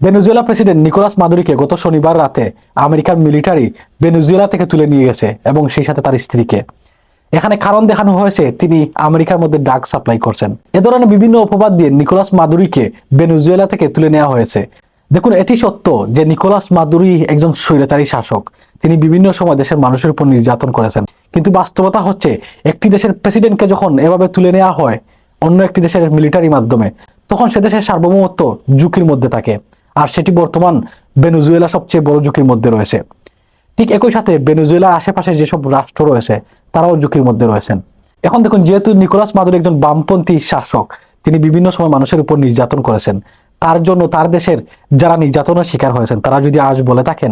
Venezuela president Nicolas মাদুরোকে গত শনিবার রাতে আমেরিকার মিলিটারি ভেনেজুয়েলা থেকে তুলে নিয়ে গেছে এবং সেই সাথে তার স্ত্রীকে। এখানে কারণ দেখানো হয়েছে তিনি আমেরিকার মধ্যে ড্রাগ সাপ্লাই করছেন। এ ধরনের বিভিন্ন অপবাদ দিয়ে নিকোলাস মাদুরোকে ভেনেজুয়েলা থেকে তুলে নেওয়া হয়েছে। দেখুন, এটি সত্য যে নিকোলাস মাদুরো একজন স্বৈরাচারী শাসক। তিনি বিভিন্ন সময় দেশের মানুষের উপর নির্যাতন করেছেন। কিন্তু বাস্তবতা হচ্ছে, একটি দেশের প্রেসিডেন্টকে যখন এভাবে তুলে নেওয়া হয় অন্য একটি দেশের মিলিটারি মাধ্যমে, তখন সে দেশের সার্বভৌমত্ব ঝুঁকির মধ্যে থাকে। আর সেটি বর্তমান ভেনেজুয়েলা সবচেয়ে বড় ঝুঁকির মধ্যে রয়েছে। ঠিক একই সাথে ভেনেজুয়েলার আশেপাশে যেসব রাষ্ট্র রয়েছে তারাও ঝুঁকির মধ্যে রয়েছেন। এখন দেখুন, যেহেতু নিকোলাস মাদুরো একজন বামপন্থী শাসক, তিনি বিভিন্ন সময় মানুষের উপর নির্যাতন করেছেন। তার জন্য তার দেশের যারা নির্যাতনের শিকার হয়েছেন তারা যদি আজ বলে থাকেন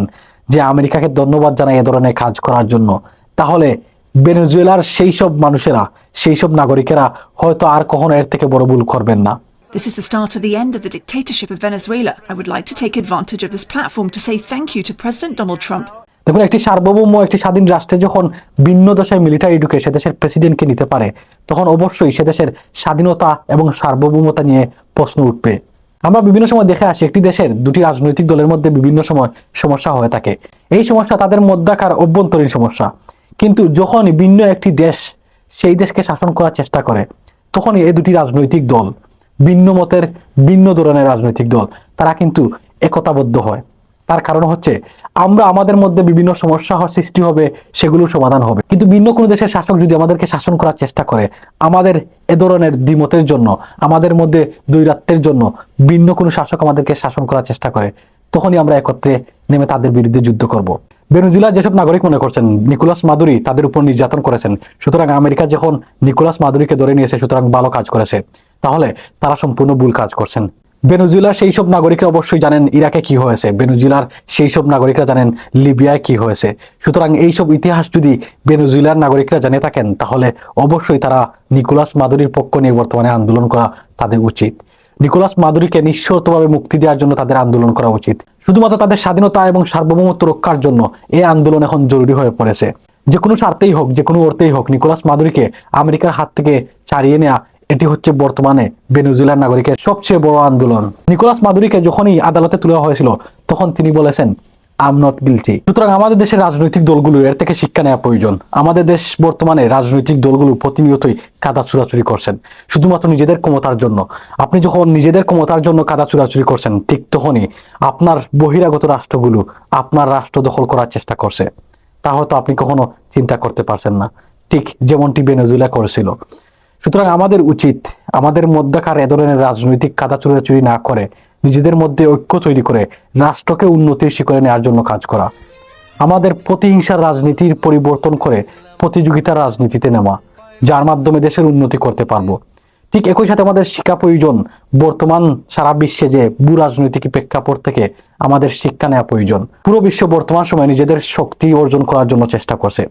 যে আমেরিকাকে ধন্যবাদ জানাই এ ধরনের কাজ করার জন্য, তাহলে ভেনেজুয়েলার সেই সব মানুষেরা, সেই সব নাগরিকেরা হয়তো আর কখনো এর থেকে বড় ভুল করবেন না। This is the start of the end of the dictatorship of Venezuela. I would like to take advantage of this platform to say thank you to President Donald Trump. দেখুন, একটি সার্বভৌম, একটি স্বাধীন রাষ্ট্রে যখন ভিন্ন দেশের মিলিটারি ঢুকে সে দেশের প্রেসিডেন্টকে নিতে পারে, তখন অবশ্যই সে দেশের স্বাধীনতা এবং সার্বভৌমতা নিয়ে প্রশ্ন উঠবে। আমরা বিভিন্ন সময় দেখে আসি একটি দেশের দুটি রাজনৈতিক দলের মধ্যে বিভিন্ন সময় সমস্যা হয়ে থাকে। এই সমস্যা তাদের মধ্যকার অভ্যন্তরীণ সমস্যা। কিন্তু যখন ভিন্ন একটি দেশ সেই দেশকে শাসন করার চেষ্টা করে, তখনই এই দুটি রাজনৈতিক দল, ভিন্ন মতের ভিন্ন ধরনের রাজনৈতিক দল, তারা কিন্তু একতাবদ্ধ হয়। তার কারণ হচ্ছে, আমরা আমাদের মধ্যে বিভিন্ন সমস্যা সৃষ্টি হবে, সেগুলো সমাধান হবে। কিন্তু ভিন্ন কোনো দেশের শাসক যদি আমাদেরকে শাসন করার চেষ্টা করে, আমাদের এ ধরনের দ্বিমতের জন্য, আমাদের মধ্যে দ্বৈরাত্বের জন্য ভিন্ন কোনো শাসক আমাদেরকে শাসন করার চেষ্টা করে, তখনই আমরা একত্রে নেমে তাদের বিরুদ্ধে যুদ্ধ করব। ভেনেজুয়েলার যেসব নাগরিক মনে করছেন নিকোলাস মাদুরো তাদের উপর নির্যাতন করেছেন, সুতরাং আমেরিকা যখন নিকোলাস মাদুরোকে ধরে নিয়েছে সুতরাং ভালো কাজ করেছে, তাহলে তারা সম্পূর্ণ ভুল কাজ করছেন। ভেনেজুয়েলার সেই সব নাগরিকরা অবশ্যই জানেন ইরাকে কি হয়েছে, ভেনেজুয়েলার সেই সব নাগরিকরা জানেন লিবিয়ায় কি হয়েছে। সুতরাং এইসব ইতিহাস যদি ভেনেজুয়েলার নাগরিকরা জেনে থাকেন, তাহলে অবশ্যই তারা নিকোলাস মাদুরোর পক্ষ নিয়ে বর্তমানে আন্দোলন করা তাদের উচিত। নিকোলাস মাদুরোকে নিঃশর্তভাবে মুক্তি দেওয়ার জন্য তাদের আন্দোলন করা উচিত। শুধুমাত্র তাদের স্বাধীনতা এবং সার্বভৌমত্ব রক্ষার জন্য এই আন্দোলন এখন জরুরি হয়ে পড়েছে। যে কোনো স্বার্থেই হোক, যে কোনো অর্থেই হোক, নিকোলাস মাদুরোকে আমেরিকার হাত থেকে ছাড়িয়ে নেওয়া, এটি হচ্ছে বর্তমানে ভেনেজুয়েলার নাগরিকের সবচেয়ে বড় আন্দোলন। নিকোলাস মাদুরোকে যখনই আদালতে তোলা হয়েছিল তখন তিনি বলেছেন আই এম নট গিলটি। সুতরাং আমাদের দেশের রাজনৈতিক দলগুলো এর থেকে শিক্ষা নেওয়া প্রয়োজন। আমাদের দেশ বর্তমানে রাজনৈতিক দলগুলো প্রতিনিয়তই কাদা চুরাচুরি করছেন শুধুমাত্র নিজেদের ক্ষমতার জন্য। আপনি যখন নিজেদের ক্ষমতার জন্য কাদা চুরাচুরি করছেন, ঠিক তখনই আপনার বহিরাগত রাষ্ট্রগুলো আপনার রাষ্ট্র দখল করার চেষ্টা করছে। তা হয়তো আপনি কখনো চিন্তা করতে পারছেন না, ঠিক যেমনটি ভেনেজুয়েলা করেছিল। সুতরাং আমাদের উচিত আমাদের মধ্যকার এ ধরনের রাজনৈতিক কাদা চুরাচুরি না করে নিজেদের মধ্যে ঐক্য তৈরি করে রাষ্ট্রকে উন্নতির শিখরে নেওয়ার জন্য কাজ করা। আমাদের প্রতিহিংসার রাজনীতির পরিবর্তন করে প্রতিযোগিতার রাজনীতিতে নেওয়া, যার মাধ্যমে দেশের উন্নতি করতে পারবো। ঠিক একই সাথে আমাদের শিক্ষা প্রয়োজন। বর্তমান সারা বিশ্বে যে ভূ রাজনৈতিক প্রেক্ষাপট থেকে আমাদের শিক্ষা নেওয়া প্রয়োজন। পুরো বিশ্ব বর্তমান সময়ে নিজেদের শক্তি অর্জন করার জন্য চেষ্টা করছে,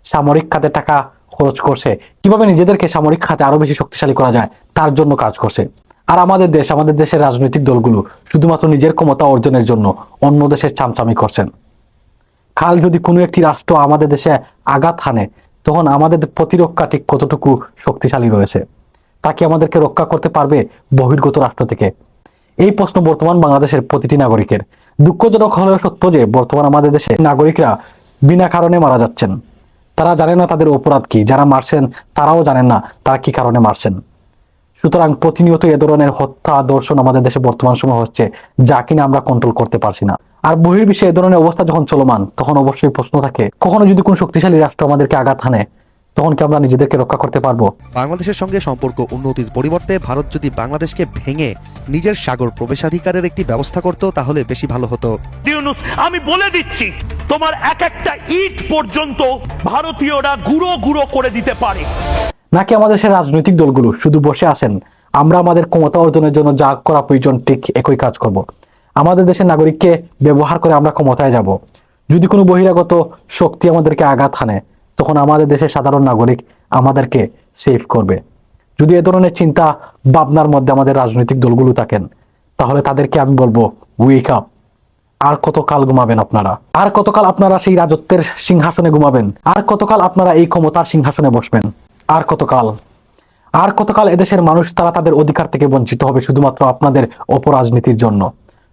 সামরিক খাতে টাকা খরচ করছে, কিভাবে নিজেদেরকে সামরিক খাতে আরো বেশি শক্তিশালী করা যায় তার জন্য কাজ করছে। আর আমাদের দেশের রাজনৈতিক দলগুলো শুধুমাত্র নিজের ক্ষমতা অর্জনের জন্য অন্য দেশের চামচামি করছেন। কাল যদি কোনো একটি রাষ্ট্র আমাদের দেশে আঘাত হানে, তখন আমাদের প্রতিরক্ষা ঠিক কতটুকু শক্তিশালী রয়েছে, তা কি আমাদেরকে রক্ষা করতে পারবে বহির্গত রাষ্ট্র থেকে? এই প্রশ্ন বর্তমান বাংলাদেশের প্রতিটি নাগরিকের। দুঃখজনক হলেও সত্য যে বর্তমান আমাদের দেশে নাগরিকরা বিনা কারণে মারা যাচ্ছেন। তারা জানে না তাদের অপরাধ কি, যারা মারছেন তারাও জানেন না তারা কি কারণে মারছেন। সুতরাং প্রতিনিয়ত এ ধরনের হত্যা দর্শন আমাদের দেশে বর্তমান সময় হচ্ছে, যা কিনা আমরা কন্ট্রোল করতে পারছি না। আর বহির্বিশ্বে এ ধরনের অবস্থা যখন চলমান, তখন অবশ্যই প্রশ্ন থাকে, কখনো যদি কোনো শক্তিশালী রাষ্ট্র আমাদেরকে আঘাত হানে, তখন কি আমরা নিজেদেরকে রক্ষা করতে পারবো? বাংলাদেশের সঙ্গে সম্পর্ক উন্নতির পরিবর্তে ভারত যদি বাংলাদেশকে ভেঙে নিজের সাগর প্রবেশাধিকারের একটি ব্যবস্থা করত, তাহলে বেশি ভালো হতো। আমি বলে দিচ্ছি, তোমার এক একটা ইট পর্যন্ত ভারতীয়রা গুঁড়ো গুঁড়ো করে দিতে পারে। নাকি আমাদের দেশের রাজনৈতিক দলগুলো শুধু বসে আছেন, আমরা আমাদের ক্ষমতা অর্জনের জন্য যা করা প্রয়োজন ঠিক একই কাজ করব। আমাদের দেশের নাগরিককে ব্যবহার করে আমরা ক্ষমতায় যাব। যদি কোনো বহিরাগত শক্তি আমাদেরকে আঘাত হানে, তখন আমাদের দেশের সাধারণ নাগরিক আমাদেরকে সেভ করবে। যদি এ ধরনের চিন্তা ভাবনার মধ্যে আমাদের রাজনৈতিক দলগুলো থাকেন, তাহলে তাদেরকে আমি বলবো ওয়েক আপ। আর কতকাল ঘুমাবেন আপনারা? আর কতকাল আপনারা সেই রাজত্বের সিংহাসনে ঘুমাবেন? আর কতকাল আপনারা এই ক্ষমতার সিংহাসনে বসবেন? আর কতকাল? আর কতকাল এদেশের মানুষ তারা তাদের অধিকার থেকে বঞ্চিত হবে শুধুমাত্র আপনাদের অপরাজনীতির জন্য?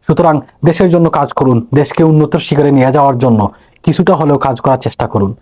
সুতরাং দেশের জন্য কাজ করুন, দেশকে উন্নতির শিখরে নিয়ে যাওয়ার জন্য কিছুটা হলেও কাজ করার চেষ্টা করুন।